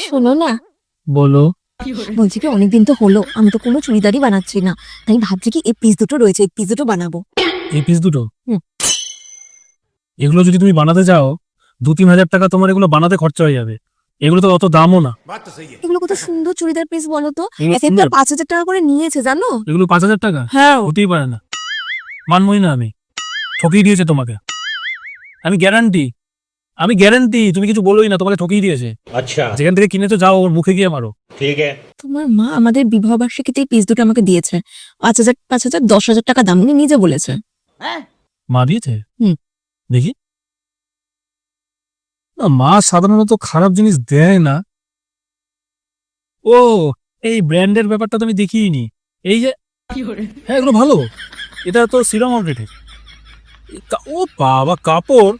শোনো না, বলো। বলছি কি অনেকদিন তো হলো আমি তো কোনো চুড়িদারই বানাচ্ছি না, তাই ভাবছি কি এই পিস দুটো রয়েছে এই পিস দুটো বানাবো। এই পিস দুটো? হুম। এগুলো যদি তুমি বানাতে যাও 2-3 হাজার টাকা তোমার এগুলো বানাতে খরচা হয়ে যাবে। এগুলো তো অত দামও না। এগুলো কত সুন্দর চুড়িদার পিস বলো তো, এগুলো এক একটা সুন্দর। 5,000 টাকা করে নিয়েছে জানো। এগুলো 5,000 টাকা? হ্যাঁ হতেই পারে না, মানবই না আমি। ঠকিয়ে দিয়েছে তোমাকে, আমি গ্যারান্টি। তুমি কিছু বলোই না, তোমাকে ঠকিয়ে দিয়েছে। अच्छा যেখান থেকে কিনেছো যাও ওর মুখে গিয়ে মারো। ठीक है। তোমার মা আমাদের বিবাহ বার্ষিকীতে এই পিস দুটো আমাকে দিয়েছে, 5,000 10,000 টাকা দাম, উনি নিজে বলেছে। মা দিয়েছে? হুম। দেখি। না, মা সাধারণত খারাপ জিনিস দেয় না। ও, এই ব্র্যান্ডের ব্যাপারটা তো আমি দেখিনি। এই যে, হ্যাঁ এগুলো ভালো। এটা তো সিরাম আউটলেটের। ও বাবা, কাপড়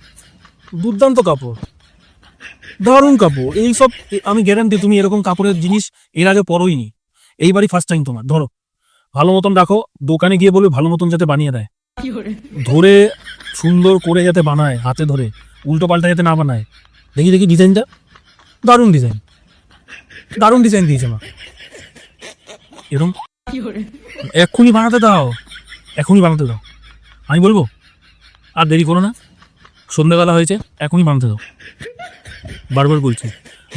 দুর্দান্ত, কাপড় দারুণ কাপড়। এইসব আমি গ্যারান্টি তুমি এরকম কাপড়ের জিনিস এর আগে পরোইনি, এইবারই ফার্স্ট টাইম তোমার। ধরো, ভালো মতন রাখো, দোকানে গিয়ে বলবে ভালো মতন যাতে বানিয়ে দেয়, ধরে সুন্দর করে যাতে বানায়, হাতে ধরে উল্টো পাল্টা যাতে না বানায়। দেখি দেখি ডিজাইনটা, দারুণ ডিজাইন দিয়েছে মা। এরকম এক্ষুনি বানাতে দাও, আমি বলবো। আর দেরি করো না, সন্ধ্যাবেলা হয়েছে, এখনই বানাতে দাও। বারবার বলছি,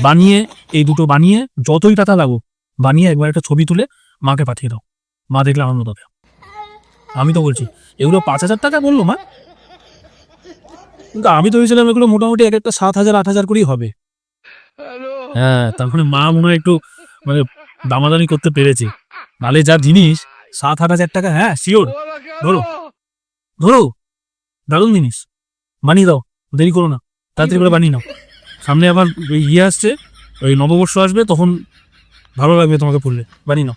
বানিয়ে এই দুটো বানিয়ে যতই টাকা লাগো বানিয়ে একবার একটা ছবি তুলে মাকে পাঠিয়ে দাও, মা দেখলে আনন্দ পাবে। আমি তো বলছি এগুলো 5,000 টাকা বললো মা, কিন্তু আমি তো ভেবেছিলাম এগুলো মোটামুটি এক একটা 7,000 8,000 করেই হবে। হ্যাঁ, তার মানে মা মনে হয় একটু মানে দামাদামি করতে পেরেছে, নালে যা জিনিস 7-8 হাজার টাকা। হ্যাঁ শিওর, ধরো দারুণ জিনিস, বানিয়ে দাও, দেরি করো না, তাড়াতাড়ি করে বানিয়ে নাও। সামনে আবার ইয়ে আসছে, ওই নববর্ষ আসবে, তখন ভালো লাগবে তোমাকে পড়লে, বানিয়ে নাও।